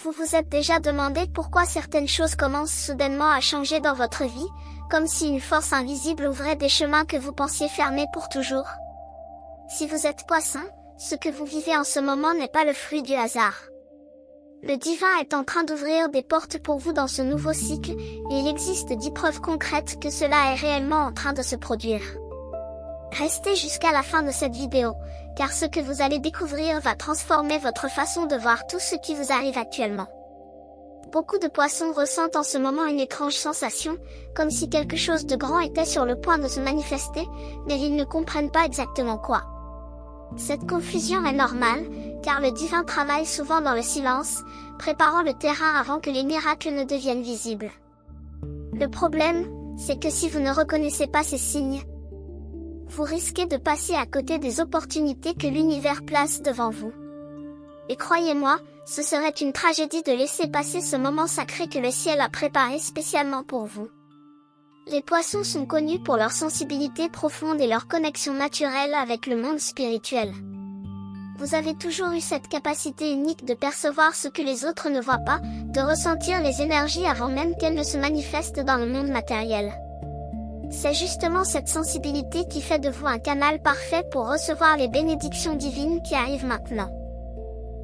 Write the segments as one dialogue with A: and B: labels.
A: Vous vous êtes déjà demandé pourquoi certaines choses commencent soudainement à changer dans votre vie, comme si une force invisible ouvrait des chemins que vous pensiez fermés pour toujours? Si vous êtes Poisson, ce que vous vivez en ce moment n'est pas le fruit du hasard. Le divin est en train d'ouvrir des portes pour vous dans ce nouveau cycle, et il existe 10 preuves concrètes que cela est réellement en train de se produire. Restez jusqu'à la fin de cette vidéo, car ce que vous allez découvrir va transformer votre façon de voir tout ce qui vous arrive actuellement. Beaucoup de poissons ressentent en ce moment une étrange sensation, comme si quelque chose de grand était sur le point de se manifester, mais ils ne comprennent pas exactement quoi. Cette confusion est normale, car le divin travaille souvent dans le silence, préparant le terrain avant que les miracles ne deviennent visibles. Le problème, c'est que si vous ne reconnaissez pas ces signes, vous risquez de passer à côté des opportunités que l'univers place devant vous. Et croyez-moi, ce serait une tragédie de laisser passer ce moment sacré que le ciel a préparé spécialement pour vous. Les poissons sont connus pour leur sensibilité profonde et leur connexion naturelle avec le monde spirituel. Vous avez toujours eu cette capacité unique de percevoir ce que les autres ne voient pas, de ressentir les énergies avant même qu'elles ne se manifestent dans le monde matériel. C'est justement cette sensibilité qui fait de vous un canal parfait pour recevoir les bénédictions divines qui arrivent maintenant.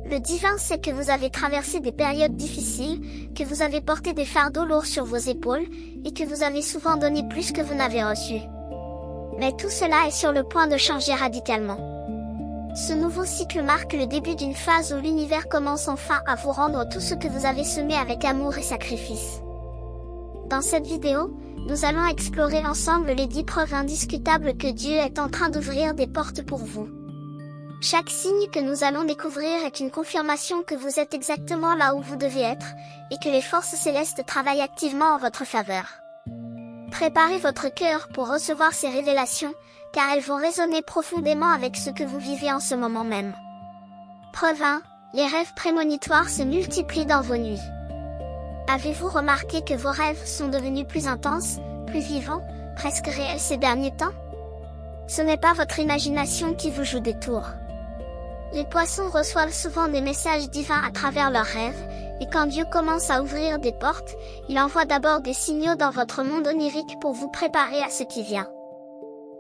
A: Le divin sait que vous avez traversé des périodes difficiles, que vous avez porté des fardeaux lourds sur vos épaules, et que vous avez souvent donné plus que vous n'avez reçu. Mais tout cela est sur le point de changer radicalement. Ce nouveau cycle marque le début d'une phase où l'univers commence enfin à vous rendre tout ce que vous avez semé avec amour et sacrifice. Dans cette vidéo, nous allons explorer ensemble les 10 preuves indiscutables que Dieu est en train d'ouvrir des portes pour vous. Chaque signe que nous allons découvrir est une confirmation que vous êtes exactement là où vous devez être, et que les forces célestes travaillent activement en votre faveur. Préparez votre cœur pour recevoir ces révélations, car elles vont résonner profondément avec ce que vous vivez en ce moment même. Preuve 1. Les rêves prémonitoires se multiplient dans vos nuits. Avez-vous remarqué que vos rêves sont devenus plus intenses, plus vivants, presque réels ces derniers temps? Ce n'est pas votre imagination qui vous joue des tours. Les poissons reçoivent souvent des messages divins à travers leurs rêves, et quand Dieu commence à ouvrir des portes, il envoie d'abord des signaux dans votre monde onirique pour vous préparer à ce qui vient.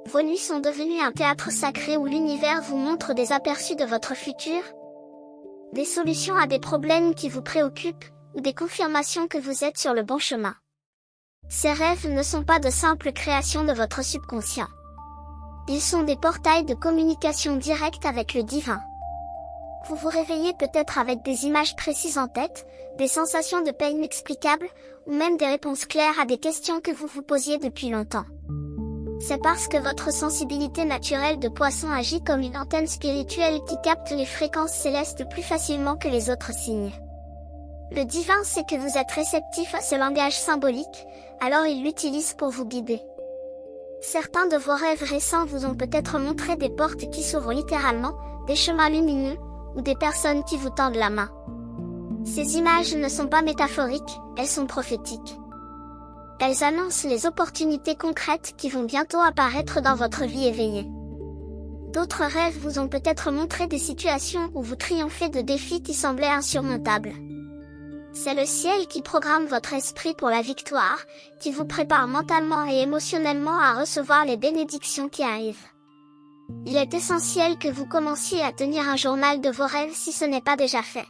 A: Vos nuits sont devenues un théâtre sacré où l'univers vous montre des aperçus de votre futur, des solutions à des problèmes qui vous préoccupent, ou des confirmations que vous êtes sur le bon chemin. Ces rêves ne sont pas de simples créations de votre subconscient. Ils sont des portails de communication directe avec le divin. Vous vous réveillez peut-être avec des images précises en tête, des sensations de paix inexplicables, ou même des réponses claires à des questions que vous vous posiez depuis longtemps. C'est parce que votre sensibilité naturelle de poisson agit comme une antenne spirituelle qui capte les fréquences célestes plus facilement que les autres signes. Le divin sait que vous êtes réceptif à ce langage symbolique, alors il l'utilise pour vous guider. Certains de vos rêves récents vous ont peut-être montré des portes qui s'ouvrent littéralement, des chemins lumineux, ou des personnes qui vous tendent la main. Ces images ne sont pas métaphoriques, elles sont prophétiques. Elles annoncent les opportunités concrètes qui vont bientôt apparaître dans votre vie éveillée. D'autres rêves vous ont peut-être montré des situations où vous triomphez de défis qui semblaient insurmontables. C'est le ciel qui programme votre esprit pour la victoire, qui vous prépare mentalement et émotionnellement à recevoir les bénédictions qui arrivent. Il est essentiel que vous commenciez à tenir un journal de vos rêves si ce n'est pas déjà fait.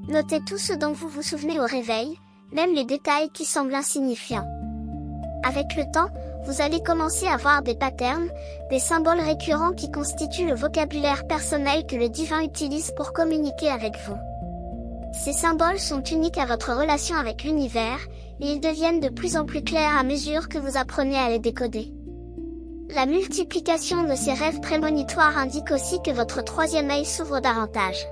A: Notez tout ce dont vous vous souvenez au réveil, même les détails qui semblent insignifiants. Avec le temps, vous allez commencer à voir des patterns, des symboles récurrents qui constituent le vocabulaire personnel que le divin utilise pour communiquer avec vous. Ces symboles sont uniques à votre relation avec l'univers, et ils deviennent de plus en plus clairs à mesure que vous apprenez à les décoder. La multiplication de ces rêves prémonitoires indique aussi que votre troisième œil s'ouvre davantage.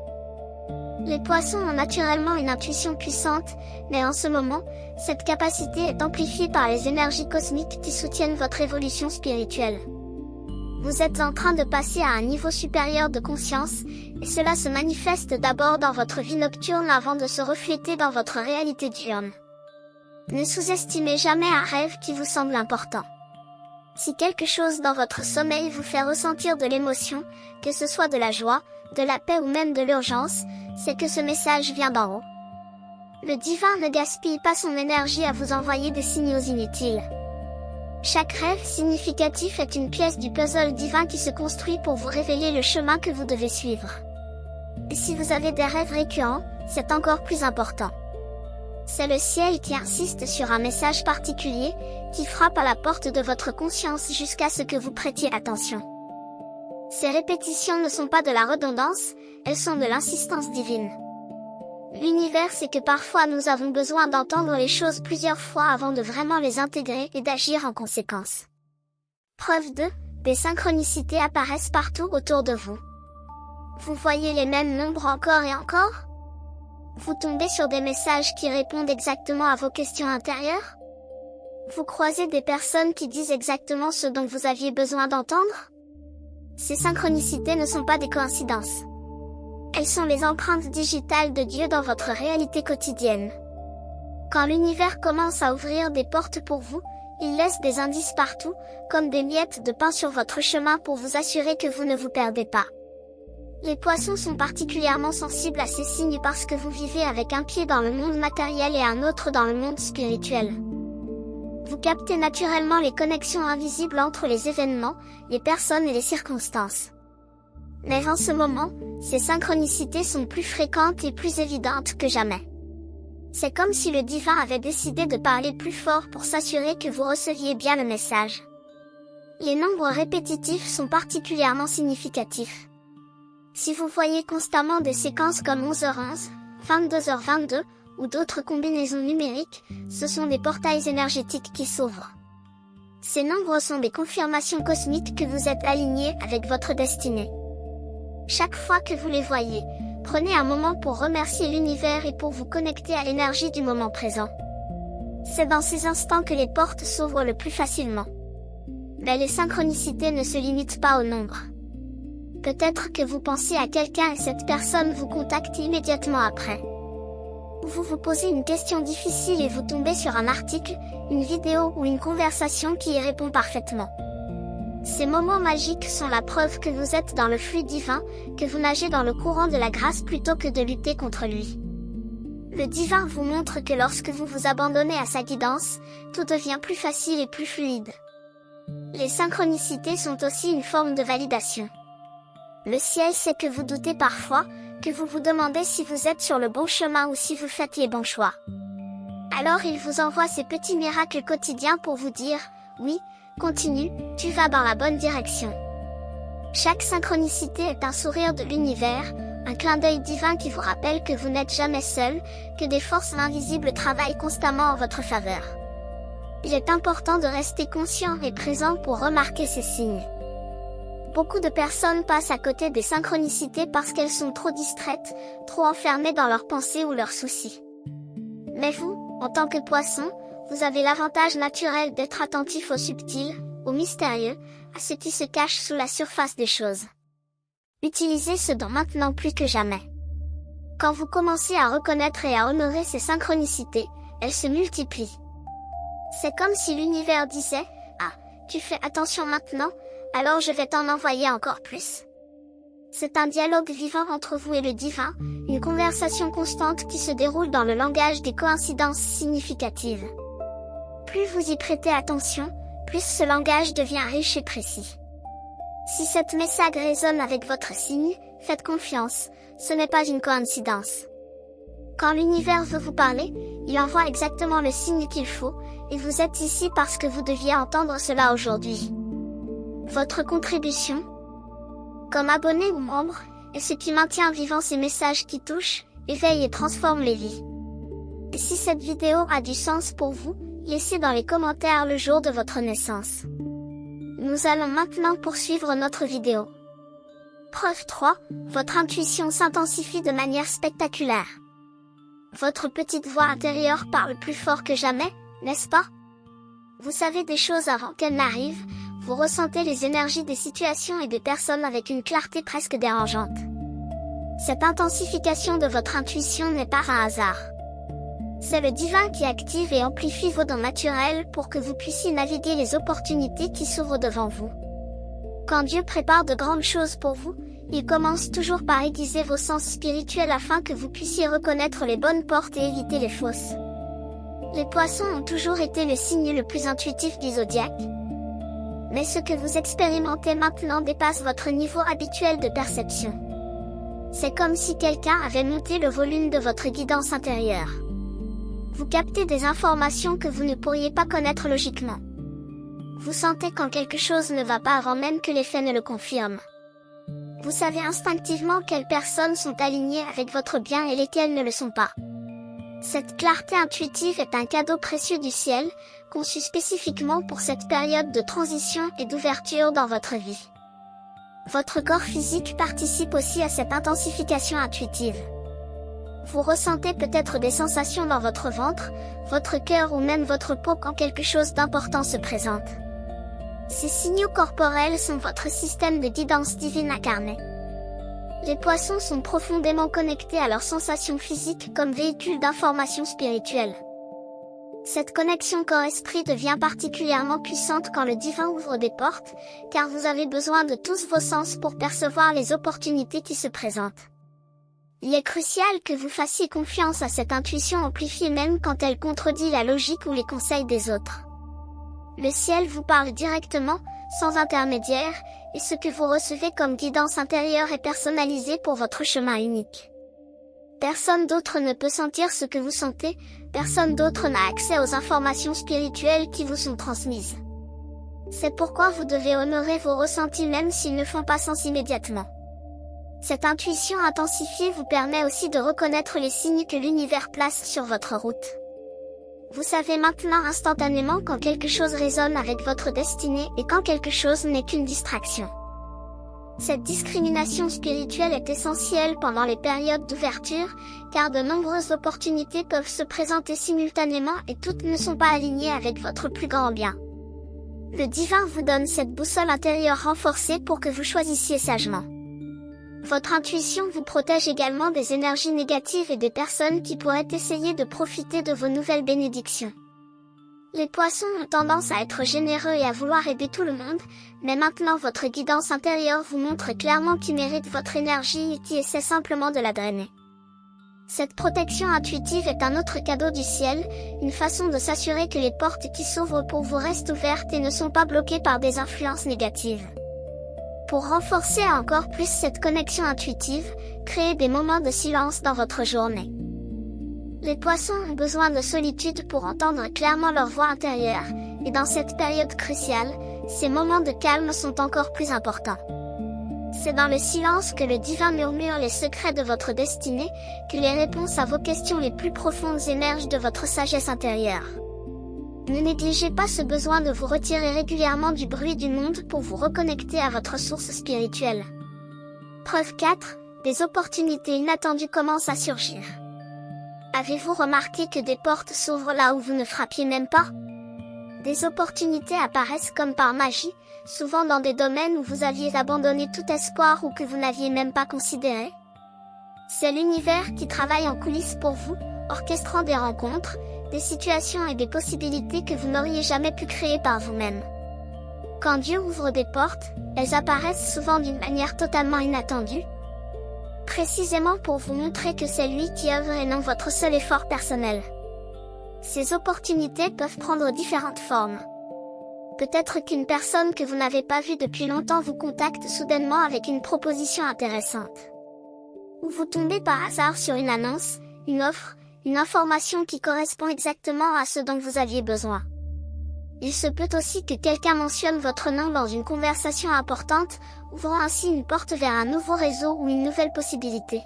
A: Les poissons ont naturellement une intuition puissante, mais en ce moment, cette capacité est amplifiée par les énergies cosmiques qui soutiennent votre évolution spirituelle. Vous êtes en train de passer à un niveau supérieur de conscience, et cela se manifeste d'abord dans votre vie nocturne avant de se refléter dans votre réalité diurne. Ne sous-estimez jamais un rêve qui vous semble important. Si quelque chose dans votre sommeil vous fait ressentir de l'émotion, que ce soit de la joie, de la paix ou même de l'urgence, c'est que ce message vient d'en haut. Le divin ne gaspille pas son énergie à vous envoyer des signaux inutiles. Chaque rêve significatif est une pièce du puzzle divin qui se construit pour vous révéler le chemin que vous devez suivre. Et si vous avez des rêves récurrents, c'est encore plus important. C'est le ciel qui insiste sur un message particulier, qui frappe à la porte de votre conscience jusqu'à ce que vous prêtiez attention. Ces répétitions ne sont pas de la redondance, elles sont de l'insistance divine. L'univers sait que parfois nous avons besoin d'entendre les choses plusieurs fois avant de vraiment les intégrer et d'agir en conséquence. Preuve 2, des synchronicités apparaissent partout autour de vous. Vous voyez les mêmes nombres encore et encore? Vous tombez sur des messages qui répondent exactement à vos questions intérieures? Vous croisez des personnes qui disent exactement ce dont vous aviez besoin d'entendre? Ces synchronicités ne sont pas des coïncidences. Elles sont les empreintes digitales de Dieu dans votre réalité quotidienne. Quand l'univers commence à ouvrir des portes pour vous, il laisse des indices partout, comme des miettes de pain sur votre chemin pour vous assurer que vous ne vous perdez pas. Les poissons sont particulièrement sensibles à ces signes parce que vous vivez avec un pied dans le monde matériel et un autre dans le monde spirituel. Vous captez naturellement les connexions invisibles entre les événements, les personnes et les circonstances. Mais en ce moment, ces synchronicités sont plus fréquentes et plus évidentes que jamais. C'est comme si le divin avait décidé de parler plus fort pour s'assurer que vous receviez bien le message. Les nombres répétitifs sont particulièrement significatifs. Si vous voyez constamment des séquences comme 11h11, 22h22, ou d'autres combinaisons numériques, ce sont des portails énergétiques qui s'ouvrent. Ces nombres sont des confirmations cosmiques que vous êtes alignés avec votre destinée. Chaque fois que vous les voyez, prenez un moment pour remercier l'univers et pour vous connecter à l'énergie du moment présent. C'est dans ces instants que les portes s'ouvrent le plus facilement. Mais les synchronicités ne se limitent pas au nombre. Peut-être que vous pensez à quelqu'un et cette personne vous contacte immédiatement après. Vous vous posez une question difficile et vous tombez sur un article, une vidéo ou une conversation qui y répond parfaitement. Ces moments magiques sont la preuve que vous êtes dans le flux divin, que vous nagez dans le courant de la grâce plutôt que de lutter contre lui. Le divin vous montre que lorsque vous vous abandonnez à sa guidance, tout devient plus facile et plus fluide. Les synchronicités sont aussi une forme de validation. Le ciel sait que vous doutez parfois, que vous vous demandez si vous êtes sur le bon chemin ou si vous faites les bons choix. Alors il vous envoie ces petits miracles quotidiens pour vous dire, oui, continue, tu vas dans la bonne direction. Chaque synchronicité est un sourire de l'univers, un clin d'œil divin qui vous rappelle que vous n'êtes jamais seul, que des forces invisibles travaillent constamment en votre faveur. Il est important de rester conscient et présent pour remarquer ces signes. Beaucoup de personnes passent à côté des synchronicités parce qu'elles sont trop distraites, trop enfermées dans leurs pensées ou leurs soucis. Mais vous, en tant que poisson, vous avez l'avantage naturel d'être attentif au subtil, au mystérieux, à ce qui se cache sous la surface des choses. Utilisez ce don maintenant plus que jamais. Quand vous commencez à reconnaître et à honorer ces synchronicités, elles se multiplient. C'est comme si l'univers disait, « Ah, tu fais attention maintenant, alors je vais t'en envoyer encore plus. » C'est un dialogue vivant entre vous et le divin, une conversation constante qui se déroule dans le langage des coïncidences significatives. Plus vous y prêtez attention, plus ce langage devient riche et précis. Si cette message résonne avec votre signe, faites confiance, ce n'est pas une coïncidence. Quand l'univers veut vous parler, il envoie exactement le signe qu'il faut, et vous êtes ici parce que vous deviez entendre cela aujourd'hui. Votre contribution, comme abonné ou membre, est ce qui maintient vivant ces messages qui touchent, éveillent et transforment les vies. Et si cette vidéo a du sens pour vous, laissez dans les commentaires le jour de votre naissance. Nous allons maintenant poursuivre notre vidéo. Preuve 3, votre intuition s'intensifie de manière spectaculaire. Votre petite voix intérieure parle plus fort que jamais, n'est-ce pas? Vous savez des choses avant qu'elles n'arrivent, vous ressentez les énergies des situations et des personnes avec une clarté presque dérangeante. Cette intensification de votre intuition n'est pas un hasard. C'est le divin qui active et amplifie vos dons naturels pour que vous puissiez naviguer les opportunités qui s'ouvrent devant vous. Quand Dieu prépare de grandes choses pour vous, il commence toujours par aiguiser vos sens spirituels afin que vous puissiez reconnaître les bonnes portes et éviter les fausses. Les poissons ont toujours été le signe le plus intuitif du zodiaque. Mais ce que vous expérimentez maintenant dépasse votre niveau habituel de perception. C'est comme si quelqu'un avait monté le volume de votre guidance intérieure. Vous captez des informations que vous ne pourriez pas connaître logiquement. Vous sentez quand quelque chose ne va pas avant même que les faits ne le confirment. Vous savez instinctivement quelles personnes sont alignées avec votre bien et lesquelles ne le sont pas. Cette clarté intuitive est un cadeau précieux du ciel, conçu spécifiquement pour cette période de transition et d'ouverture dans votre vie. Votre corps physique participe aussi à cette intensification intuitive. Vous ressentez peut-être des sensations dans votre ventre, votre cœur ou même votre peau quand quelque chose d'important se présente. Ces signaux corporels sont votre système de guidance divine incarné. Les poissons sont profondément connectés à leurs sensations physiques comme véhicules d'information spirituelle. Cette connexion corps-esprit devient particulièrement puissante quand le divin ouvre des portes, car vous avez besoin de tous vos sens pour percevoir les opportunités qui se présentent. Il est crucial que vous fassiez confiance à cette intuition amplifiée même quand elle contredit la logique ou les conseils des autres. Le ciel vous parle directement, sans intermédiaire, et ce que vous recevez comme guidance intérieure est personnalisé pour votre chemin unique. Personne d'autre ne peut sentir ce que vous sentez, personne d'autre n'a accès aux informations spirituelles qui vous sont transmises. C'est pourquoi vous devez honorer vos ressentis même s'ils ne font pas sens immédiatement. Cette intuition intensifiée vous permet aussi de reconnaître les signes que l'univers place sur votre route. Vous savez maintenant instantanément quand quelque chose résonne avec votre destinée et quand quelque chose n'est qu'une distraction. Cette discrimination spirituelle est essentielle pendant les périodes d'ouverture, car de nombreuses opportunités peuvent se présenter simultanément et toutes ne sont pas alignées avec votre plus grand bien. Le divin vous donne cette boussole intérieure renforcée pour que vous choisissiez sagement. Votre intuition vous protège également des énergies négatives et des personnes qui pourraient essayer de profiter de vos nouvelles bénédictions. Les poissons ont tendance à être généreux et à vouloir aider tout le monde, mais maintenant votre guidance intérieure vous montre clairement qui mérite votre énergie et qui essaie simplement de la drainer. Cette protection intuitive est un autre cadeau du ciel, une façon de s'assurer que les portes qui s'ouvrent pour vous restent ouvertes et ne sont pas bloquées par des influences négatives. Pour renforcer encore plus cette connexion intuitive, créez des moments de silence dans votre journée. Les poissons ont besoin de solitude pour entendre clairement leur voix intérieure, et dans cette période cruciale, ces moments de calme sont encore plus importants. C'est dans le silence que le divin murmure les secrets de votre destinée, que les réponses à vos questions les plus profondes émergent de votre sagesse intérieure. Ne négligez pas ce besoin de vous retirer régulièrement du bruit du monde pour vous reconnecter à votre source spirituelle. Preuve 4, des opportunités inattendues commencent à surgir. Avez-vous remarqué que des portes s'ouvrent là où vous ne frappiez même pas? Des opportunités apparaissent comme par magie, souvent dans des domaines où vous aviez abandonné tout espoir ou que vous n'aviez même pas considéré. C'est l'univers qui travaille en coulisses pour vous, orchestrant des rencontres, des situations et des possibilités que vous n'auriez jamais pu créer par vous-même. Quand Dieu ouvre des portes, elles apparaissent souvent d'une manière totalement inattendue, précisément pour vous montrer que c'est lui qui œuvre et non votre seul effort personnel. Ces opportunités peuvent prendre différentes formes. Peut-être qu'une personne que vous n'avez pas vue depuis longtemps vous contacte soudainement avec une proposition intéressante. Ou vous tombez par hasard sur une annonce, une offre, une information qui correspond exactement à ce dont vous aviez besoin. Il se peut aussi que quelqu'un mentionne votre nom dans une conversation importante, ouvrant ainsi une porte vers un nouveau réseau ou une nouvelle possibilité.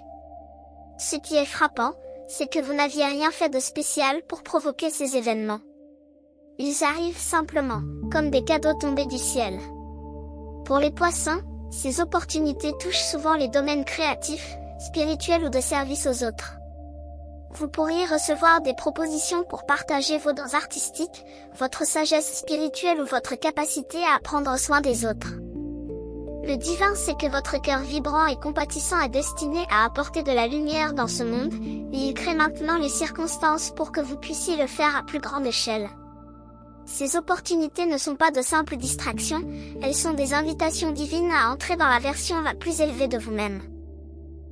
A: Ce qui est frappant, c'est que vous n'aviez rien fait de spécial pour provoquer ces événements. Ils arrivent simplement, comme des cadeaux tombés du ciel. Pour les poissons, ces opportunités touchent souvent les domaines créatifs, spirituels ou de service aux autres. Vous pourriez recevoir des propositions pour partager vos dons artistiques, votre sagesse spirituelle ou votre capacité à prendre soin des autres. Le divin sait que votre cœur vibrant et compatissant est destiné à apporter de la lumière dans ce monde, et il crée maintenant les circonstances pour que vous puissiez le faire à plus grande échelle. Ces opportunités ne sont pas de simples distractions, elles sont des invitations divines à entrer dans la version la plus élevée de vous-même.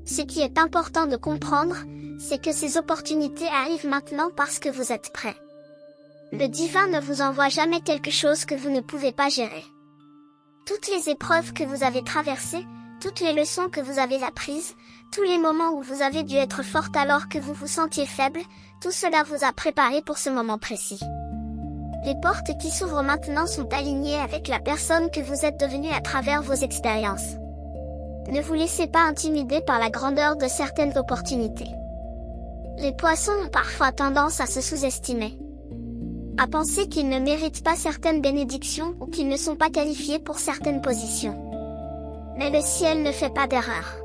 A: Ce qui est important de comprendre, c'est que ces opportunités arrivent maintenant parce que vous êtes prêt. Le divin ne vous envoie jamais quelque chose que vous ne pouvez pas gérer. Toutes les épreuves que vous avez traversées, toutes les leçons que vous avez apprises, tous les moments où vous avez dû être forte alors que vous vous sentiez faible, tout cela vous a préparé pour ce moment précis. Les portes qui s'ouvrent maintenant sont alignées avec la personne que vous êtes devenue à travers vos expériences. Ne vous laissez pas intimider par la grandeur de certaines opportunités. Les poissons ont parfois tendance à se sous-estimer, à penser qu'ils ne méritent pas certaines bénédictions ou qu'ils ne sont pas qualifiés pour certaines positions. Mais le ciel ne fait pas d'erreur.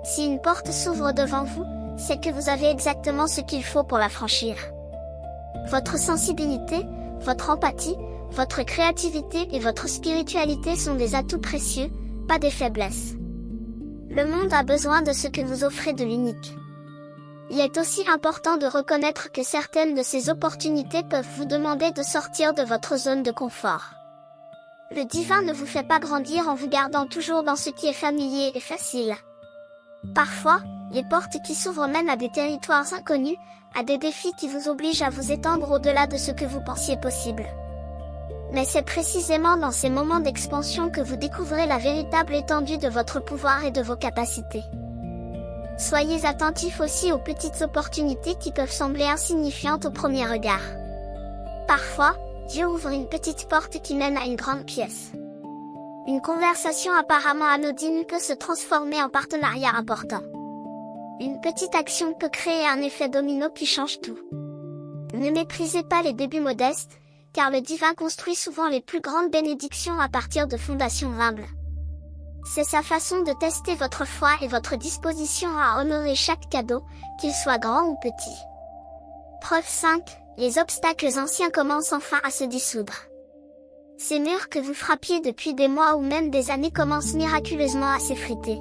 A: Si une porte s'ouvre devant vous, c'est que vous avez exactement ce qu'il faut pour la franchir. Votre sensibilité, votre empathie, votre créativité et votre spiritualité sont des atouts précieux, pas des faiblesses. Le monde a besoin de ce que vous offrez de l'unique. Il est aussi important de reconnaître que certaines de ces opportunités peuvent vous demander de sortir de votre zone de confort. Le divin ne vous fait pas grandir en vous gardant toujours dans ce qui est familier et facile. Parfois, les portes qui s'ouvrent mènent à des territoires inconnus, à des défis qui vous obligent à vous étendre au-delà de ce que vous pensiez possible. Mais c'est précisément dans ces moments d'expansion que vous découvrez la véritable étendue de votre pouvoir et de vos capacités. Soyez attentifs aussi aux petites opportunités qui peuvent sembler insignifiantes au premier regard. Parfois, Dieu ouvre une petite porte qui mène à une grande pièce. Une conversation apparemment anodine peut se transformer en partenariat important. Une petite action peut créer un effet domino qui change tout. Ne méprisez pas les débuts modestes, car le divin construit souvent les plus grandes bénédictions à partir de fondations humbles. C'est sa façon de tester votre foi et votre disposition à honorer chaque cadeau, qu'il soit grand ou petit. Preuve 5, les obstacles anciens commencent enfin à se dissoudre. Ces murs que vous frappiez depuis des mois ou même des années commencent miraculeusement à s'effriter.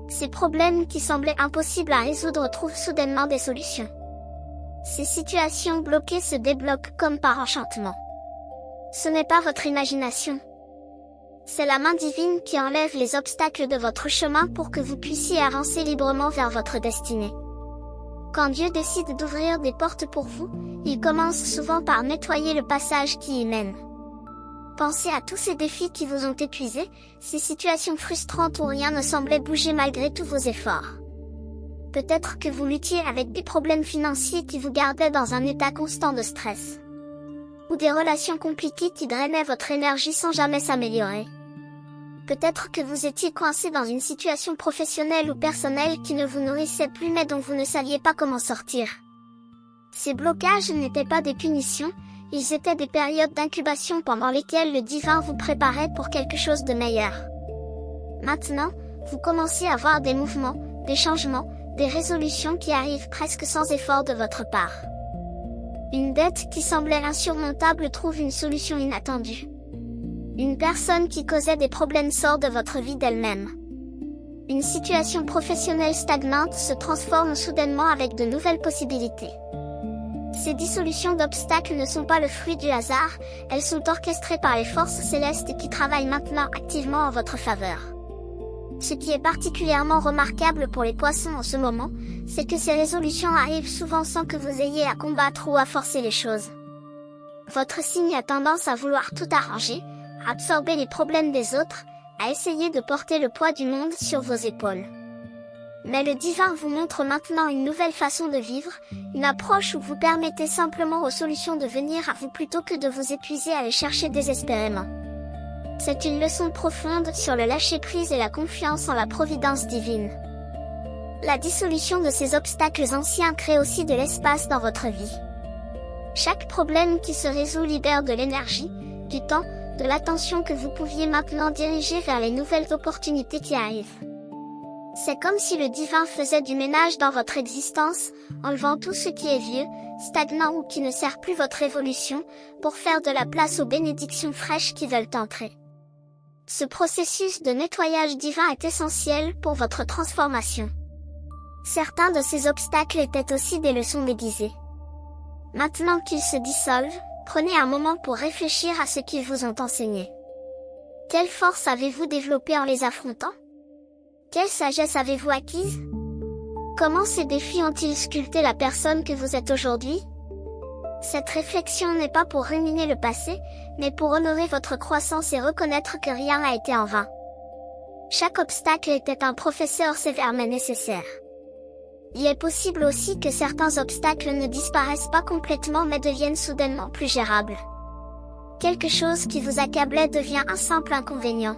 A: Ces problèmes qui semblaient impossibles à résoudre trouvent soudainement des solutions. Ces situations bloquées se débloquent comme par enchantement. Ce n'est pas votre imagination. C'est la main divine qui enlève les obstacles de votre chemin pour que vous puissiez avancer librement vers votre destinée. Quand Dieu décide d'ouvrir des portes pour vous, il commence souvent par nettoyer le passage qui y mène. Pensez à tous ces défis qui vous ont épuisé, ces situations frustrantes où rien ne semblait bouger malgré tous vos efforts. Peut-être que vous luttiez avec des problèmes financiers qui vous gardaient dans un état constant de stress. Ou des relations compliquées qui drainaient votre énergie sans jamais s'améliorer. Peut-être que vous étiez coincé dans une situation professionnelle ou personnelle qui ne vous nourrissait plus mais dont vous ne saviez pas comment sortir. Ces blocages n'étaient pas des punitions, ils étaient des périodes d'incubation pendant lesquelles le divin vous préparait pour quelque chose de meilleur. Maintenant, vous commencez à voir des mouvements, des changements, des résolutions qui arrivent presque sans effort de votre part. Une dette qui semblait insurmontable trouve une solution inattendue. Une personne qui causait des problèmes sort de votre vie d'elle-même. Une situation professionnelle stagnante se transforme soudainement avec de nouvelles possibilités. Ces dissolutions d'obstacles ne sont pas le fruit du hasard, elles sont orchestrées par les forces célestes qui travaillent maintenant activement en votre faveur. Ce qui est particulièrement remarquable pour les poissons en ce moment, c'est que ces résolutions arrivent souvent sans que vous ayez à combattre ou à forcer les choses. Votre signe a tendance à vouloir tout arranger, à absorber les problèmes des autres, à essayer de porter le poids du monde sur vos épaules. Mais le divin vous montre maintenant une nouvelle façon de vivre, une approche où vous permettez simplement aux solutions de venir à vous plutôt que de vous épuiser à les chercher désespérément. C'est une leçon profonde sur le lâcher-prise et la confiance en la providence divine. La dissolution de ces obstacles anciens crée aussi de l'espace dans votre vie. Chaque problème qui se résout libère de l'énergie, du temps, de l'attention que vous pouviez maintenant diriger vers les nouvelles opportunités qui arrivent. C'est comme si le divin faisait du ménage dans votre existence, enlevant tout ce qui est vieux, stagnant ou qui ne sert plus votre évolution, pour faire de la place aux bénédictions fraîches qui veulent entrer. Ce processus de nettoyage divin est essentiel pour votre transformation. Certains de ces obstacles étaient aussi des leçons déguisées. Maintenant qu'ils se dissolvent, Prenez un moment pour réfléchir à ce qu'ils vous ont enseigné. Quelle force avez-vous développée en les affrontant? Quelle sagesse avez-vous acquise? Comment ces défis ont-ils sculpté la personne que vous êtes aujourd'hui? Cette réflexion n'est pas pour ruminer le passé, mais pour honorer votre croissance et reconnaître que rien n'a été en vain. Chaque obstacle était un professeur sévère mais nécessaire. Il est possible aussi que certains obstacles ne disparaissent pas complètement mais deviennent soudainement plus gérables. Quelque chose qui vous accablait devient un simple inconvénient.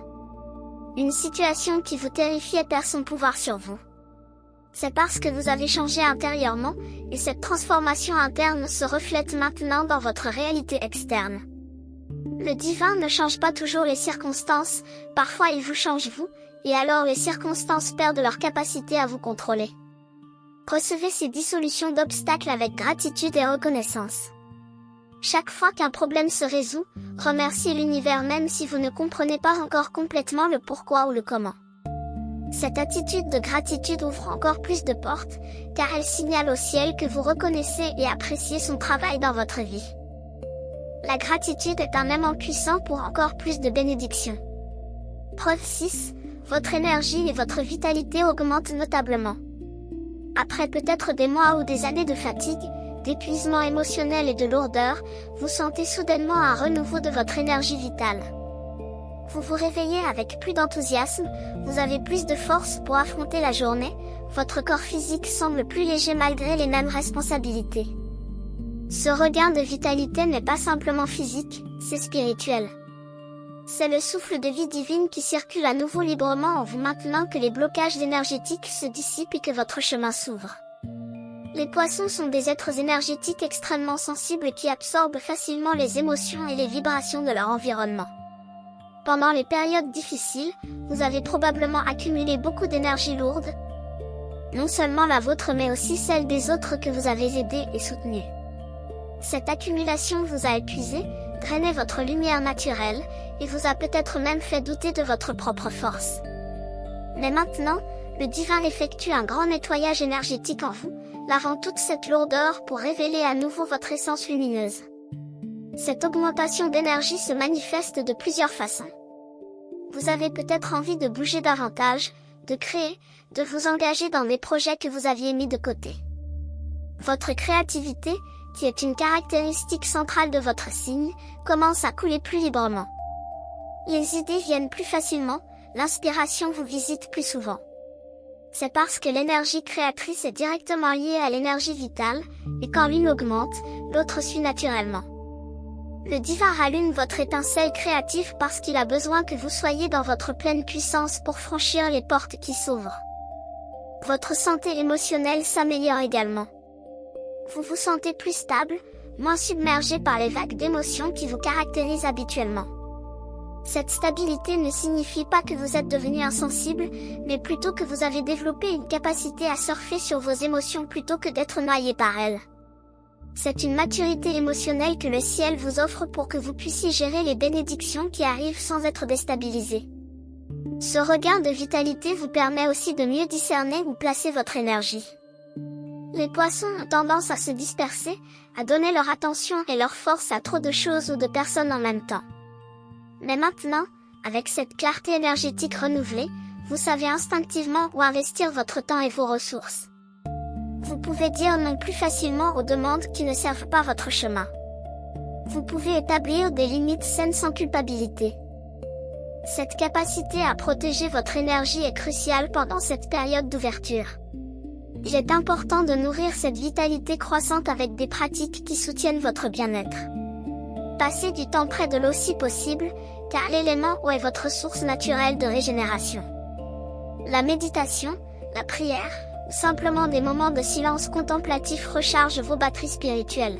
A: Une situation qui vous terrifiait perd son pouvoir sur vous. C'est parce que vous avez changé intérieurement, et cette transformation interne se reflète maintenant dans votre réalité externe. Le divin ne change pas toujours les circonstances, parfois il vous change vous, et alors les circonstances perdent leur capacité à vous contrôler. Recevez ces dissolutions d'obstacles avec gratitude et reconnaissance. Chaque fois qu'un problème se résout, remerciez l'univers même si vous ne comprenez pas encore complètement le pourquoi ou le comment. Cette attitude de gratitude ouvre encore plus de portes, car elle signale au ciel que vous reconnaissez et appréciez son travail dans votre vie. La gratitude est un aimant puissant pour encore plus de bénédictions. Preuve 6, votre énergie et votre vitalité augmentent notablement. Après peut-être des mois ou des années de fatigue, d'épuisement émotionnel et de lourdeur, vous sentez soudainement un renouveau de votre énergie vitale. Vous vous réveillez avec plus d'enthousiasme, vous avez plus de force pour affronter la journée, votre corps physique semble plus léger malgré les mêmes responsabilités. Ce regain de vitalité n'est pas simplement physique, c'est spirituel. C'est le souffle de vie divine qui circule à nouveau librement en vous maintenant que les blocages énergétiques se dissipent et que votre chemin s'ouvre. Les poissons sont des êtres énergétiques extrêmement sensibles qui absorbent facilement les émotions et les vibrations de leur environnement. Pendant les périodes difficiles, vous avez probablement accumulé beaucoup d'énergie lourde, non seulement la vôtre mais aussi celle des autres que vous avez aidés et soutenus. Cette accumulation vous a épuisé, drainé votre lumière naturelle, et vous a peut-être même fait douter de votre propre force. Mais maintenant, le divin effectue un grand nettoyage énergétique en vous, lavant toute cette lourdeur pour révéler à nouveau votre essence lumineuse. Cette augmentation d'énergie se manifeste de plusieurs façons. Vous avez peut-être envie de bouger davantage, de créer, de vous engager dans des projets que vous aviez mis de côté. Votre créativité, qui est une caractéristique centrale de votre signe, commence à couler plus librement. Les idées viennent plus facilement, l'inspiration vous visite plus souvent. C'est parce que l'énergie créatrice est directement liée à l'énergie vitale, et quand l'une augmente, l'autre suit naturellement. Le divin rallume votre étincelle créative parce qu'il a besoin que vous soyez dans votre pleine puissance pour franchir les portes qui s'ouvrent. Votre santé émotionnelle s'améliore également. Vous vous sentez plus stable, moins submergé par les vagues d'émotions qui vous caractérisent habituellement. Cette stabilité ne signifie pas que vous êtes devenu insensible, mais plutôt que vous avez développé une capacité à surfer sur vos émotions plutôt que d'être noyé par elles. C'est une maturité émotionnelle que le ciel vous offre pour que vous puissiez gérer les bénédictions qui arrivent sans être déstabilisé. Ce regain de vitalité vous permet aussi de mieux discerner où placer votre énergie. Les poissons ont tendance à se disperser, à donner leur attention et leur force à trop de choses ou de personnes en même temps. Mais maintenant, avec cette clarté énergétique renouvelée, vous savez instinctivement où investir votre temps et vos ressources. Vous pouvez dire non plus facilement aux demandes qui ne servent pas votre chemin. Vous pouvez établir des limites saines sans culpabilité. Cette capacité à protéger votre énergie est cruciale pendant cette période d'ouverture. Il est important de nourrir cette vitalité croissante avec des pratiques qui soutiennent votre bien-être. Passez du temps près de l'eau si possible, car l'élément eau est votre source naturelle de régénération. La méditation, la prière, ou simplement des moments de silence contemplatif rechargent vos batteries spirituelles.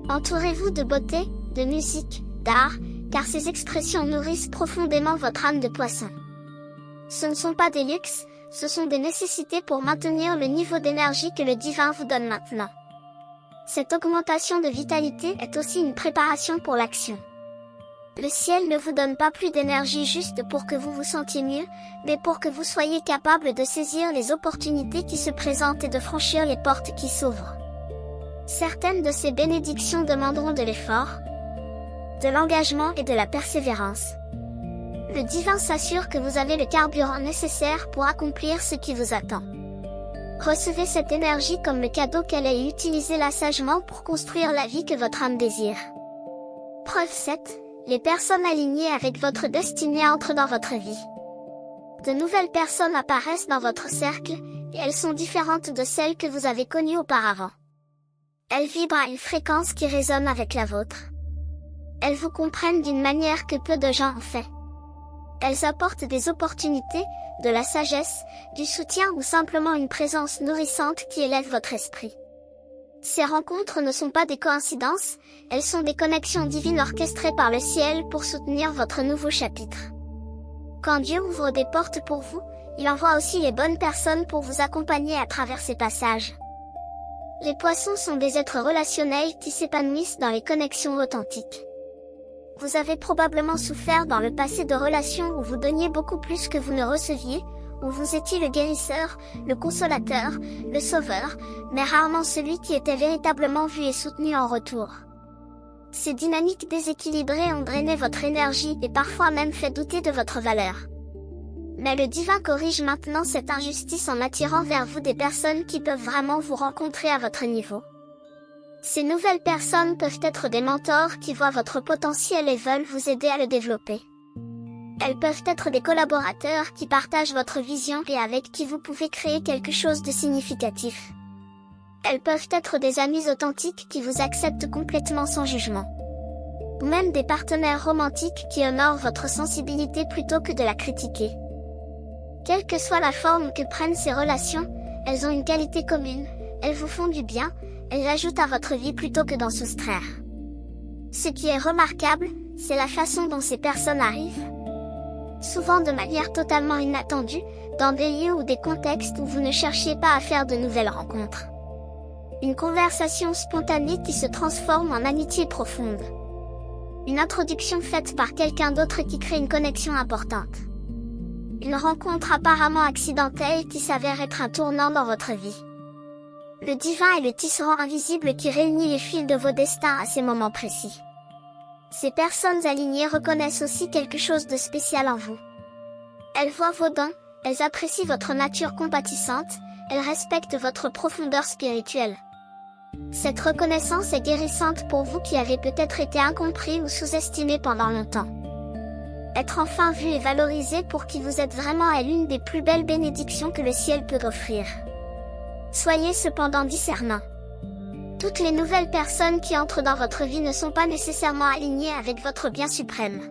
A: Entourez-vous de beauté, de musique, d'art, car ces expressions nourrissent profondément votre âme de poisson. Ce ne sont pas des luxes, ce sont des nécessités pour maintenir le niveau d'énergie que le divin vous donne maintenant. Cette augmentation de vitalité est aussi une préparation pour l'action. Le ciel ne vous donne pas plus d'énergie juste pour que vous vous sentiez mieux, mais pour que vous soyez capable de saisir les opportunités qui se présentent et de franchir les portes qui s'ouvrent. Certaines de ces bénédictions demanderont de l'effort, de l'engagement et de la persévérance. Le divin s'assure que vous avez le carburant nécessaire pour accomplir ce qui vous attend. Recevez cette énergie comme le cadeau qu'elle est et utilisez-la sagement pour construire la vie que votre âme désire. Preuve 7. Les personnes alignées avec votre destinée entrent dans votre vie. De nouvelles personnes apparaissent dans votre cercle, et elles sont différentes de celles que vous avez connues auparavant. Elles vibrent à une fréquence qui résonne avec la vôtre. Elles vous comprennent d'une manière que peu de gens ont fait. Elles apportent des opportunités, de la sagesse, du soutien ou simplement une présence nourrissante qui élève votre esprit. Ces rencontres ne sont pas des coïncidences, elles sont des connexions divines orchestrées par le ciel pour soutenir votre nouveau chapitre. Quand Dieu ouvre des portes pour vous, il envoie aussi les bonnes personnes pour vous accompagner à travers ces passages. Les poissons sont des êtres relationnels qui s'épanouissent dans les connexions authentiques. Vous avez probablement souffert dans le passé de relations où vous donniez beaucoup plus que vous ne receviez, où vous étiez le guérisseur, le consolateur, le sauveur, mais rarement celui qui était véritablement vu et soutenu en retour. Ces dynamiques déséquilibrées ont drainé votre énergie et parfois même fait douter de votre valeur. Mais le divin corrige maintenant cette injustice en attirant vers vous des personnes qui peuvent vraiment vous rencontrer à votre niveau. Ces nouvelles personnes peuvent être des mentors qui voient votre potentiel et veulent vous aider à le développer. Elles peuvent être des collaborateurs qui partagent votre vision et avec qui vous pouvez créer quelque chose de significatif. Elles peuvent être des amis authentiques qui vous acceptent complètement sans jugement. Ou même des partenaires romantiques qui honorent votre sensibilité plutôt que de la critiquer. Quelle que soit la forme que prennent ces relations, elles ont une qualité commune, elles vous font du bien, elles ajoutent à votre vie plutôt que d'en soustraire. Ce qui est remarquable, c'est la façon dont ces personnes arrivent. Souvent de manière totalement inattendue, dans des lieux ou des contextes où vous ne cherchiez pas à faire de nouvelles rencontres. Une conversation spontanée qui se transforme en amitié profonde. Une introduction faite par quelqu'un d'autre qui crée une connexion importante. Une rencontre apparemment accidentelle qui s'avère être un tournant dans votre vie. Le divin est le tisserand invisible qui réunit les fils de vos destins à ces moments précis. Ces personnes alignées reconnaissent aussi quelque chose de spécial en vous. Elles voient vos dons, elles apprécient votre nature compatissante, elles respectent votre profondeur spirituelle. Cette reconnaissance est guérissante pour vous qui avez peut-être été incompris ou sous-estimé pendant longtemps. Être enfin vu et valorisé pour qui vous êtes vraiment est l'une des plus belles bénédictions que le ciel peut offrir. Soyez cependant discernants. Toutes les nouvelles personnes qui entrent dans votre vie ne sont pas nécessairement alignées avec votre bien suprême.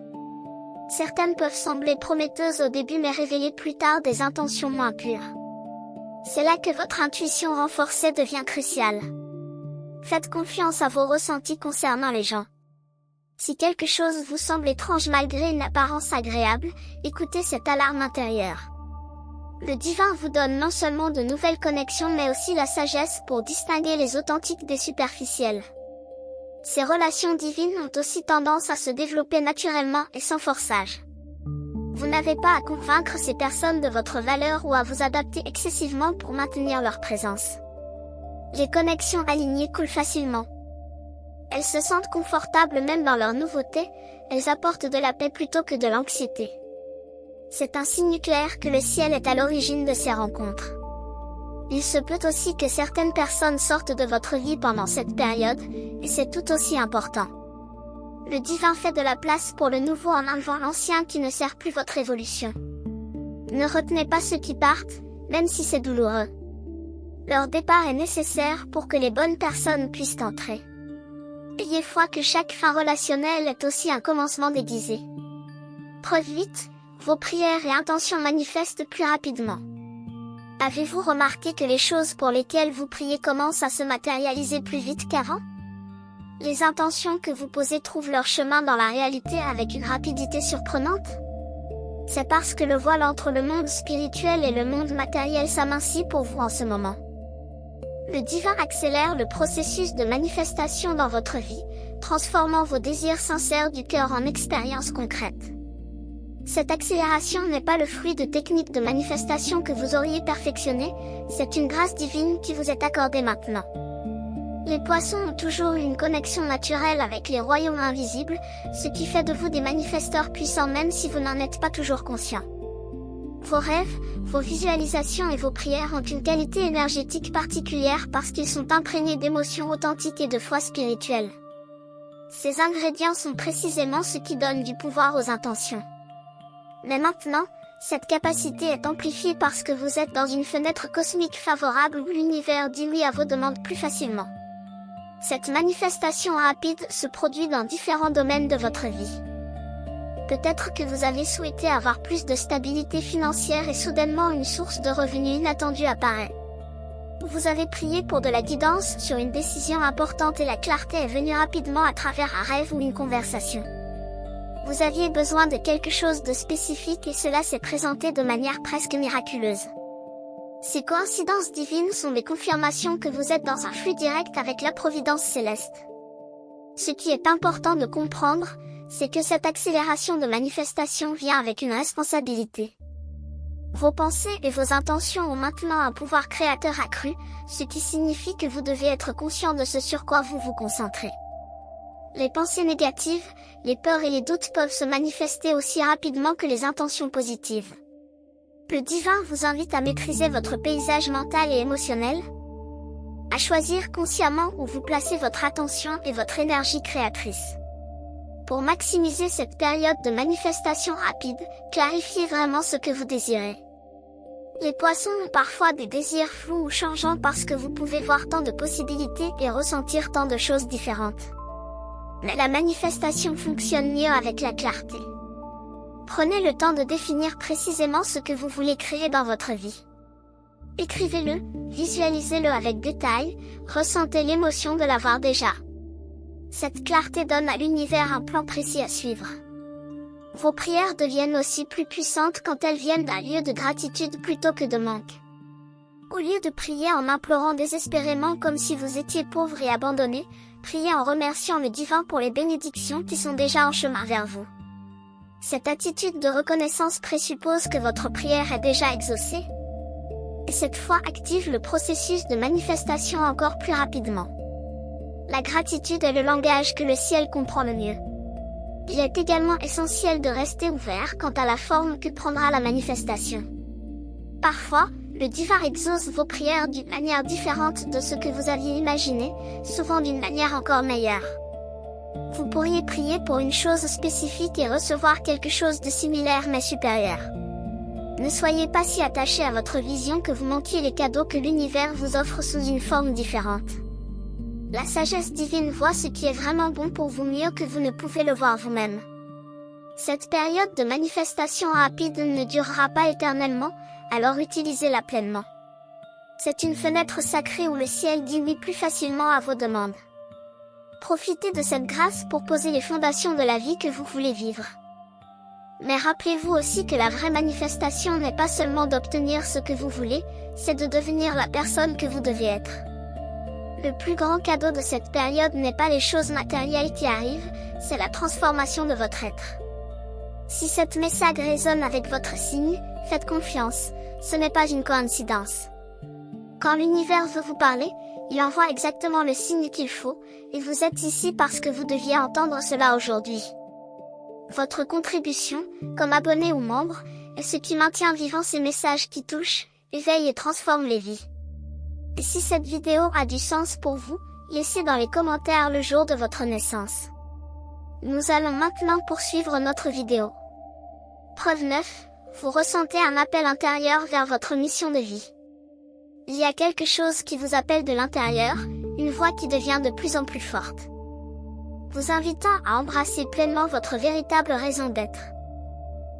A: Certaines peuvent sembler prometteuses au début mais révéler plus tard des intentions moins pures. C'est là que votre intuition renforcée devient cruciale. Faites confiance à vos ressentis concernant les gens. Si quelque chose vous semble étrange malgré une apparence agréable, écoutez cette alarme intérieure. Le divin vous donne non seulement de nouvelles connexions mais aussi la sagesse pour distinguer les authentiques des superficiels. Ces relations divines ont aussi tendance à se développer naturellement et sans forçage. Vous n'avez pas à convaincre ces personnes de votre valeur ou à vous adapter excessivement pour maintenir leur présence. Les connexions alignées coulent facilement. Elles se sentent confortables même dans leur nouveauté, elles apportent de la paix plutôt que de l'anxiété. C'est un signe clair que le ciel est à l'origine de ces rencontres. Il se peut aussi que certaines personnes sortent de votre vie pendant cette période, et c'est tout aussi important. Le divin fait de la place pour le nouveau en enlevant l'ancien qui ne sert plus votre évolution. Ne retenez pas ceux qui partent, même si c'est douloureux. Leur départ est nécessaire pour que les bonnes personnes puissent entrer. Ayez foi que chaque fin relationnelle est aussi un commencement déguisé. Preuve 8, vos prières et intentions manifestent plus rapidement. Avez-vous remarqué que les choses pour lesquelles vous priez commencent à se matérialiser plus vite qu'avant? Les intentions que vous posez trouvent leur chemin dans la réalité avec une rapidité surprenante? C'est parce que le voile entre le monde spirituel et le monde matériel s'amincit pour vous en ce moment. Le divin accélère le processus de manifestation dans votre vie, transformant vos désirs sincères du cœur en expériences concrètes. Cette accélération n'est pas le fruit de techniques de manifestation que vous auriez perfectionnées, c'est une grâce divine qui vous est accordée maintenant. Les poissons ont toujours eu une connexion naturelle avec les royaumes invisibles, ce qui fait de vous des manifesteurs puissants même si vous n'en êtes pas toujours conscient. Vos rêves, vos visualisations et vos prières ont une qualité énergétique particulière parce qu'ils sont imprégnés d'émotions authentiques et de foi spirituelle. Ces ingrédients sont précisément ce qui donne du pouvoir aux intentions. Mais maintenant, cette capacité est amplifiée parce que vous êtes dans une fenêtre cosmique favorable où l'univers dit oui à vos demandes plus facilement. Cette manifestation rapide se produit dans différents domaines de votre vie. Peut-être que vous avez souhaité avoir plus de stabilité financière et soudainement une source de revenus inattendue apparaît. Vous avez prié pour de la guidance sur une décision importante et la clarté est venue rapidement à travers un rêve ou une conversation. Vous aviez besoin de quelque chose de spécifique et cela s'est présenté de manière presque miraculeuse. Ces coïncidences divines sont des confirmations que vous êtes dans un flux direct avec la providence céleste. Ce qui est important de comprendre, c'est que cette accélération de manifestation vient avec une responsabilité. Vos pensées et vos intentions ont maintenant un pouvoir créateur accru, ce qui signifie que vous devez être conscient de ce sur quoi vous vous concentrez. Les pensées négatives, les peurs et les doutes peuvent se manifester aussi rapidement que les intentions positives. Le divin vous invite à maîtriser votre paysage mental et émotionnel, à choisir consciemment où vous placez votre attention et votre énergie créatrice. Pour maximiser cette période de manifestation rapide, clarifiez vraiment ce que vous désirez. Les poissons ont parfois des désirs flous ou changeants parce que vous pouvez voir tant de possibilités et ressentir tant de choses différentes. Mais la manifestation fonctionne mieux avec la clarté. Prenez le temps de définir précisément ce que vous voulez créer dans votre vie. Écrivez-le, visualisez-le avec détail, ressentez l'émotion de l'avoir déjà. Cette clarté donne à l'univers un plan précis à suivre. Vos prières deviennent aussi plus puissantes quand elles viennent d'un lieu de gratitude plutôt que de manque. Au lieu de prier en implorant désespérément comme si vous étiez pauvre et abandonné, priez en remerciant le divin pour les bénédictions qui sont déjà en chemin vers vous. Cette attitude de reconnaissance présuppose que votre prière est déjà exaucée. Et cette foi active le processus de manifestation encore plus rapidement. La gratitude est le langage que le ciel comprend le mieux. Il est également essentiel de rester ouvert quant à la forme que prendra la manifestation. Parfois, le divin exauce vos prières d'une manière différente de ce que vous aviez imaginé, souvent d'une manière encore meilleure. Vous pourriez prier pour une chose spécifique et recevoir quelque chose de similaire mais supérieur. Ne soyez pas si attaché à votre vision que vous manquiez les cadeaux que l'univers vous offre sous une forme différente. La sagesse divine voit ce qui est vraiment bon pour vous mieux que vous ne pouvez le voir vous-même. Cette période de manifestation rapide ne durera pas éternellement, alors utilisez-la pleinement. C'est une fenêtre sacrée où le ciel dit oui plus facilement à vos demandes. Profitez de cette grâce pour poser les fondations de la vie que vous voulez vivre. Mais rappelez-vous aussi que la vraie manifestation n'est pas seulement d'obtenir ce que vous voulez, c'est de devenir la personne que vous devez être. Le plus grand cadeau de cette période n'est pas les choses matérielles qui arrivent, c'est la transformation de votre être. Si cette message résonne avec votre signe, faites confiance, ce n'est pas une coïncidence. Quand l'univers veut vous parler, il envoie exactement le signe qu'il faut, et vous êtes ici parce que vous deviez entendre cela aujourd'hui. Votre contribution, comme abonné ou membre, est ce qui maintient vivant ces messages qui touchent, éveillent et transforment les vies. Et si cette vidéo a du sens pour vous, laissez dans les commentaires le jour de votre naissance. Nous allons maintenant poursuivre notre vidéo. Preuve 9, vous ressentez un appel intérieur vers votre mission de vie. Il y a quelque chose qui vous appelle de l'intérieur, une voix qui devient de plus en plus forte, vous invitant à embrasser pleinement votre véritable raison d'être.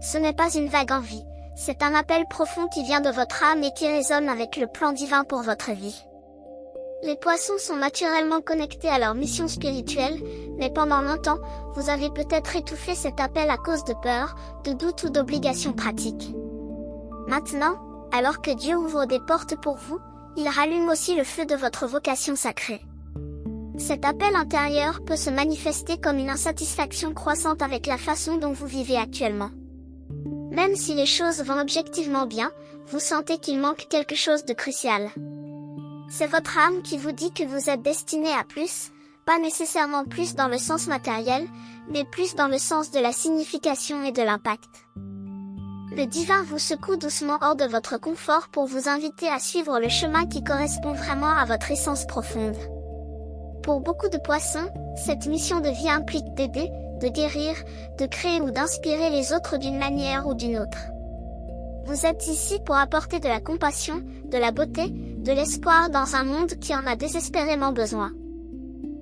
A: Ce n'est pas une vague envie, c'est un appel profond qui vient de votre âme et qui résonne avec le plan divin pour votre vie. Les poissons sont naturellement connectés à leur mission spirituelle, mais pendant longtemps, vous avez peut-être étouffé cet appel à cause de peur, de doute ou d'obligations pratiques. Maintenant, alors que Dieu ouvre des portes pour vous, il rallume aussi le feu de votre vocation sacrée. Cet appel intérieur peut se manifester comme une insatisfaction croissante avec la façon dont vous vivez actuellement. Même si les choses vont objectivement bien, vous sentez qu'il manque quelque chose de crucial. C'est votre âme qui vous dit que vous êtes destiné à plus, pas nécessairement plus dans le sens matériel, mais plus dans le sens de la signification et de l'impact. Le divin vous secoue doucement hors de votre confort pour vous inviter à suivre le chemin qui correspond vraiment à votre essence profonde. Pour beaucoup de poissons, cette mission de vie implique d'aider, de guérir, de créer ou d'inspirer les autres d'une manière ou d'une autre. Vous êtes ici pour apporter de la compassion, de la beauté, de l'espoir dans un monde qui en a désespérément besoin.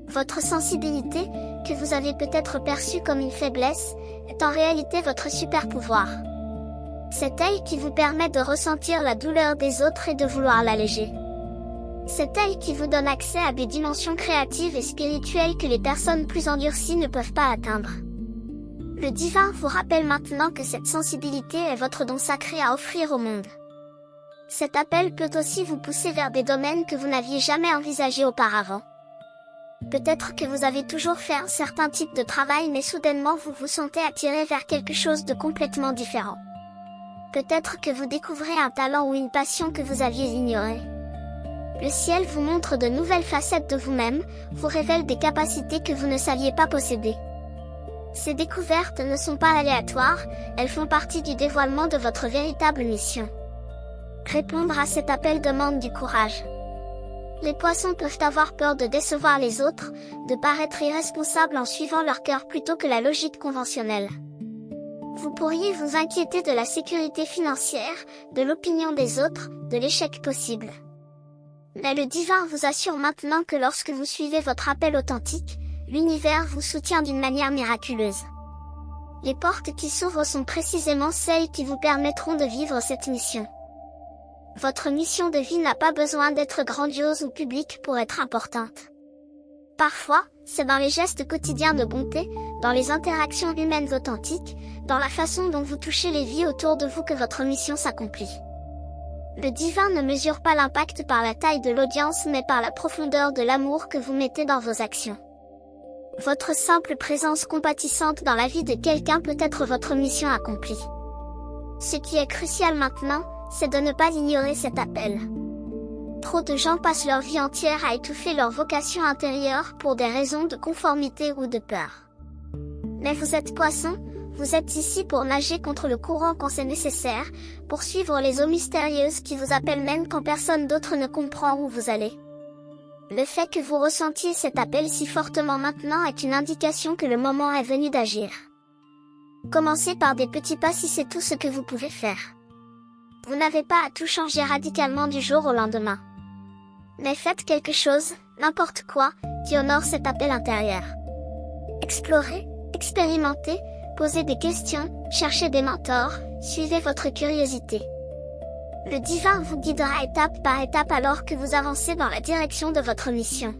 A: Votre sensibilité, que vous avez peut-être perçue comme une faiblesse, est en réalité votre super pouvoir. Cet œil qui vous permet de ressentir la douleur des autres et de vouloir l'alléger. Cet œil qui vous donne accès à des dimensions créatives et spirituelles que les personnes plus endurcies ne peuvent pas atteindre. Le divin vous rappelle maintenant que cette sensibilité est votre don sacré à offrir au monde. Cet appel peut aussi vous pousser vers des domaines que vous n'aviez jamais envisagés auparavant. Peut-être que vous avez toujours fait un certain type de travail mais soudainement vous vous sentez attiré vers quelque chose de complètement différent. Peut-être que vous découvrez un talent ou une passion que vous aviez ignoré. Le ciel vous montre de nouvelles facettes de vous-même, vous révèle des capacités que vous ne saviez pas posséder. Ces découvertes ne sont pas aléatoires, elles font partie du dévoilement de votre véritable mission. Répondre à cet appel demande du courage. Les poissons peuvent avoir peur de décevoir les autres, de paraître irresponsables en suivant leur cœur plutôt que la logique conventionnelle. Vous pourriez vous inquiéter de la sécurité financière, de l'opinion des autres, de l'échec possible. Mais le divin vous assure maintenant que lorsque vous suivez votre appel authentique, l'univers vous soutient d'une manière miraculeuse. Les portes qui s'ouvrent sont précisément celles qui vous permettront de vivre cette mission. Votre mission de vie n'a pas besoin d'être grandiose ou publique pour être importante. Parfois, c'est dans les gestes quotidiens de bonté, dans les interactions humaines authentiques, dans la façon dont vous touchez les vies autour de vous que votre mission s'accomplit. Le divin ne mesure pas l'impact par la taille de l'audience mais par la profondeur de l'amour que vous mettez dans vos actions. Votre simple présence compatissante dans la vie de quelqu'un peut être votre mission accomplie. Ce qui est crucial maintenant, c'est de ne pas ignorer cet appel. Trop de gens passent leur vie entière à étouffer leur vocation intérieure pour des raisons de conformité ou de peur. Mais vous êtes poisson, vous êtes ici pour nager contre le courant quand c'est nécessaire, pour suivre les eaux mystérieuses qui vous appellent même quand personne d'autre ne comprend où vous allez. Le fait que vous ressentiez cet appel si fortement maintenant est une indication que le moment est venu d'agir. Commencez par des petits pas si c'est tout ce que vous pouvez faire. Vous n'avez pas à tout changer radicalement du jour au lendemain. Mais faites quelque chose, n'importe quoi, qui honore cet appel intérieur. Explorez, expérimentez, posez des questions, cherchez des mentors, suivez votre curiosité. Le divin vous guidera étape par étape alors que vous avancez dans la direction de votre mission.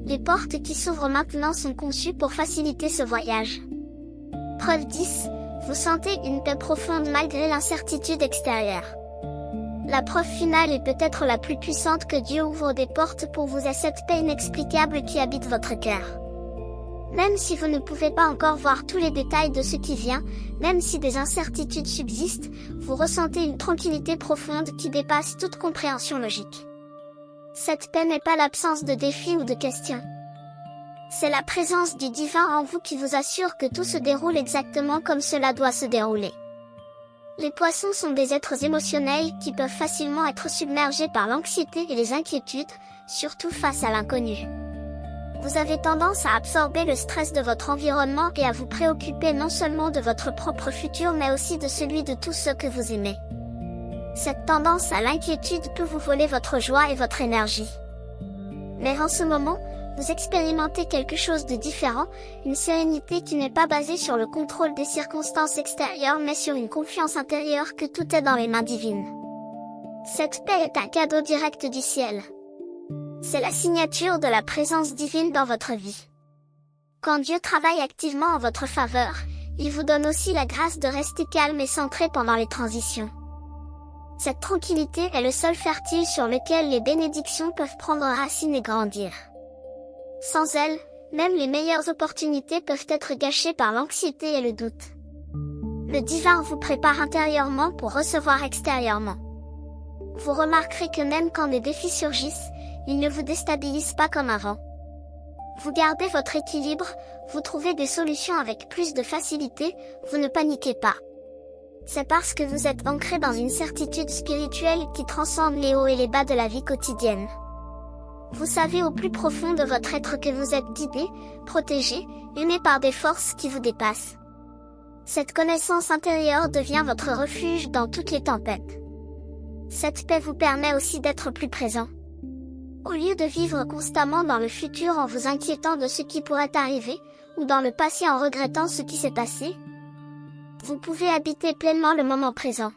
A: Les portes qui s'ouvrent maintenant sont conçues pour faciliter ce voyage. Preuve 10. Vous sentez une paix profonde malgré l'incertitude extérieure. La preuve finale est peut-être la plus puissante que Dieu ouvre des portes pour vous est cette paix inexplicable qui habite votre cœur. Même si vous ne pouvez pas encore voir tous les détails de ce qui vient, même si des incertitudes subsistent, vous ressentez une tranquillité profonde qui dépasse toute compréhension logique. Cette paix n'est pas l'absence de défis ou de questions. C'est la présence du divin en vous qui vous assure que tout se déroule exactement comme cela doit se dérouler. Les poissons sont des êtres émotionnels qui peuvent facilement être submergés par l'anxiété et les inquiétudes, surtout face à l'inconnu. Vous avez tendance à absorber le stress de votre environnement et à vous préoccuper non seulement de votre propre futur mais aussi de celui de tous ceux que vous aimez. Cette tendance à l'inquiétude peut vous voler votre joie et votre énergie. Mais en ce moment, vous expérimentez quelque chose de différent, une sérénité qui n'est pas basée sur le contrôle des circonstances extérieures mais sur une confiance intérieure que tout est dans les mains divines. Cette paix est un cadeau direct du ciel. C'est la signature de la présence divine dans votre vie. Quand Dieu travaille activement en votre faveur, il vous donne aussi la grâce de rester calme et centré pendant les transitions. Cette tranquillité est le sol fertile sur lequel les bénédictions peuvent prendre racine et grandir. Sans elle, même les meilleures opportunités peuvent être gâchées par l'anxiété et le doute. Le divin vous prépare intérieurement pour recevoir extérieurement. Vous remarquerez que même quand des défis surgissent, ils ne vous déstabilisent pas comme avant. Vous gardez votre équilibre, vous trouvez des solutions avec plus de facilité, vous ne paniquez pas. C'est parce que vous êtes ancré dans une certitude spirituelle qui transcende les hauts et les bas de la vie quotidienne. Vous savez au plus profond de votre être que vous êtes guidé, protégé, aimé par des forces qui vous dépassent. Cette connaissance intérieure devient votre refuge dans toutes les tempêtes. Cette paix vous permet aussi d'être plus présent. Au lieu de vivre constamment dans le futur en vous inquiétant de ce qui pourrait arriver, ou dans le passé en regrettant ce qui s'est passé, vous pouvez habiter pleinement le moment présent.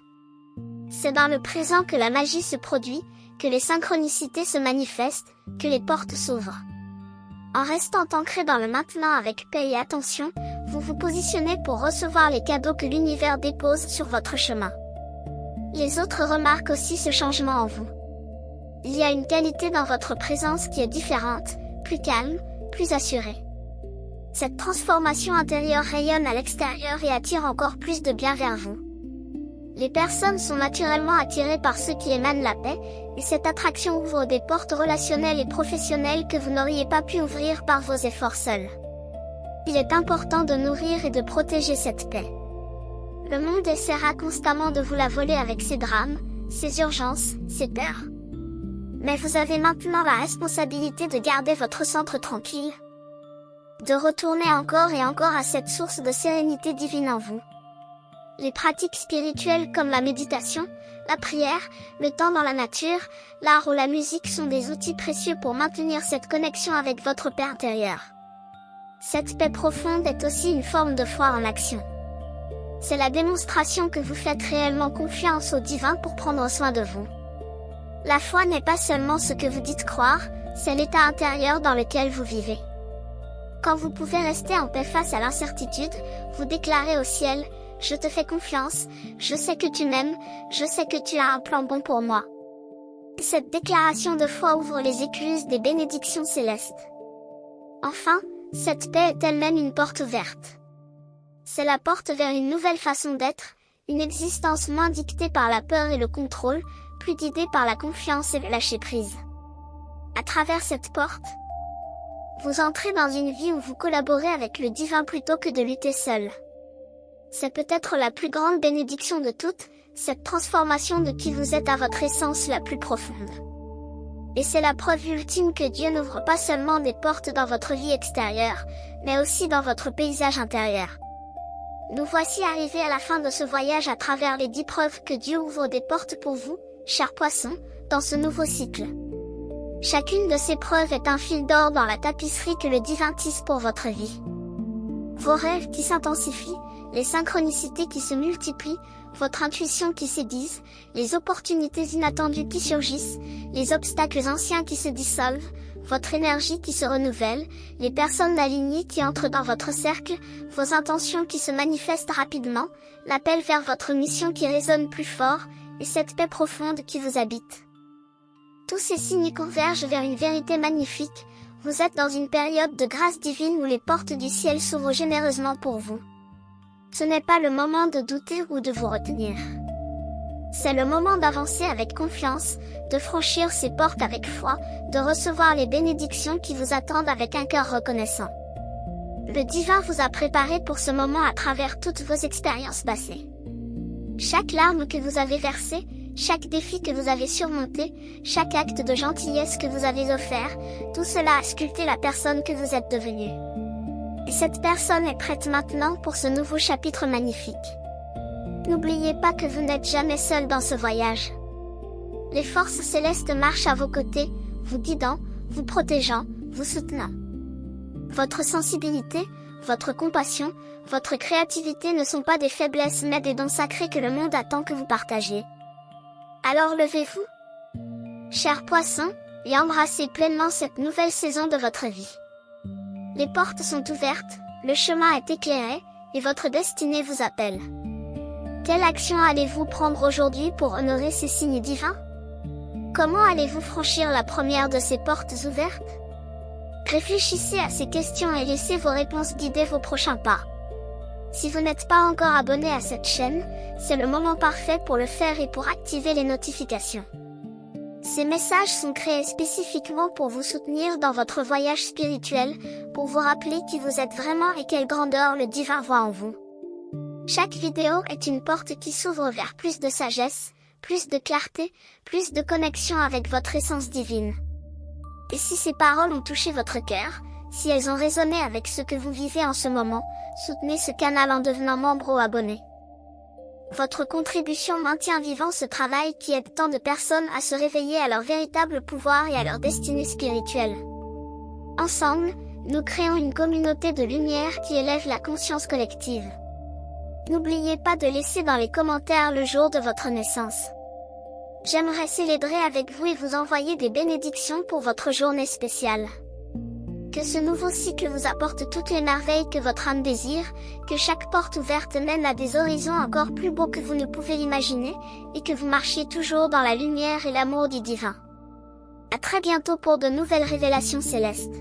A: C'est dans le présent que la magie se produit, que les synchronicités se manifestent, que les portes s'ouvrent. En restant ancré dans le maintenant avec paix et attention, vous vous positionnez pour recevoir les cadeaux que l'univers dépose sur votre chemin. Les autres remarquent aussi ce changement en vous. Il y a une qualité dans votre présence qui est différente, plus calme, plus assurée. Cette transformation intérieure rayonne à l'extérieur et attire encore plus de bien vers vous. Les personnes sont naturellement attirées par ceux qui émanent la paix, et cette attraction ouvre des portes relationnelles et professionnelles que vous n'auriez pas pu ouvrir par vos efforts seuls. Il est important de nourrir et de protéger cette paix. Le monde essaiera constamment de vous la voler avec ses drames, ses urgences, ses peurs. Mais vous avez maintenant la responsabilité de garder votre centre tranquille, de retourner encore et encore à cette source de sérénité divine en vous. Les pratiques spirituelles comme la méditation, la prière, le temps dans la nature, l'art ou la musique sont des outils précieux pour maintenir cette connexion avec votre paix intérieure. Cette paix profonde est aussi une forme de foi en action. C'est la démonstration que vous faites réellement confiance au divin pour prendre soin de vous. La foi n'est pas seulement ce que vous dites croire, c'est l'état intérieur dans lequel vous vivez. Quand vous pouvez rester en paix face à l'incertitude, vous déclarez au ciel, « Je te fais confiance, je sais que tu m'aimes, je sais que tu as un plan bon pour moi. » Cette déclaration de foi ouvre les écluses des bénédictions célestes. Enfin, cette paix est elle-même une porte ouverte. C'est la porte vers une nouvelle façon d'être, une existence moins dictée par la peur et le contrôle, plus guidée par la confiance et le lâcher-prise. À travers cette porte, vous entrez dans une vie où vous collaborez avec le divin plutôt que de lutter seul. C'est peut-être la plus grande bénédiction de toutes, cette transformation de qui vous êtes à votre essence la plus profonde. Et c'est la preuve ultime que Dieu n'ouvre pas seulement des portes dans votre vie extérieure, mais aussi dans votre paysage intérieur. Nous voici arrivés à la fin de ce voyage à travers les 10 preuves que Dieu ouvre des portes pour vous, chers poissons, dans ce nouveau cycle. Chacune de ces preuves est un fil d'or dans la tapisserie que le divin tisse pour votre vie. Vos rêves qui s'intensifient, les synchronicités qui se multiplient, votre intuition qui s'aiguise, les opportunités inattendues qui surgissent, les obstacles anciens qui se dissolvent, votre énergie qui se renouvelle, les personnes alignées qui entrent dans votre cercle, vos intentions qui se manifestent rapidement, l'appel vers votre mission qui résonne plus fort, et cette paix profonde qui vous habite. Tous ces signes convergent vers une vérité magnifique, vous êtes dans une période de grâce divine où les portes du ciel s'ouvrent généreusement pour vous. Ce n'est pas le moment de douter ou de vous retenir. C'est le moment d'avancer avec confiance, de franchir ces portes avec foi, de recevoir les bénédictions qui vous attendent avec un cœur reconnaissant. Le divin vous a préparé pour ce moment à travers toutes vos expériences passées. Chaque larme que vous avez versée, chaque défi que vous avez surmonté, chaque acte de gentillesse que vous avez offert, tout cela a sculpté la personne que vous êtes devenue. Et cette personne est prête maintenant pour ce nouveau chapitre magnifique. N'oubliez pas que vous n'êtes jamais seul dans ce voyage. Les forces célestes marchent à vos côtés, vous guidant, vous protégeant, vous soutenant. Votre sensibilité, votre compassion, votre créativité ne sont pas des faiblesses mais des dons sacrés que le monde attend que vous partagiez. Alors levez-vous, chers poissons, et embrassez pleinement cette nouvelle saison de votre vie. Les portes sont ouvertes, le chemin est éclairé, et votre destinée vous appelle. Quelle action allez-vous prendre aujourd'hui pour honorer ces signes divins? Comment allez-vous franchir la première de ces portes ouvertes? Réfléchissez à ces questions et laissez vos réponses guider vos prochains pas. Si vous n'êtes pas encore abonné à cette chaîne, c'est le moment parfait pour le faire et pour activer les notifications. Ces messages sont créés spécifiquement pour vous soutenir dans votre voyage spirituel, pour vous rappeler qui vous êtes vraiment et quelle grandeur le divin voit en vous. Chaque vidéo est une porte qui s'ouvre vers plus de sagesse, plus de clarté, plus de connexion avec votre essence divine. Et si ces paroles ont touché votre cœur, si elles ont résonné avec ce que vous vivez en ce moment, soutenez ce canal en devenant membre ou abonné. Votre contribution maintient vivant ce travail qui aide tant de personnes à se réveiller à leur véritable pouvoir et à leur destinée spirituelle. Ensemble, nous créons une communauté de lumière qui élève la conscience collective. N'oubliez pas de laisser dans les commentaires le jour de votre naissance. J'aimerais célébrer avec vous et vous envoyer des bénédictions pour votre journée spéciale. Que ce nouveau cycle vous apporte toutes les merveilles que votre âme désire, que chaque porte ouverte mène à des horizons encore plus beaux que vous ne pouvez l'imaginer, et que vous marchiez toujours dans la lumière et l'amour du divin. À très bientôt pour de nouvelles révélations célestes.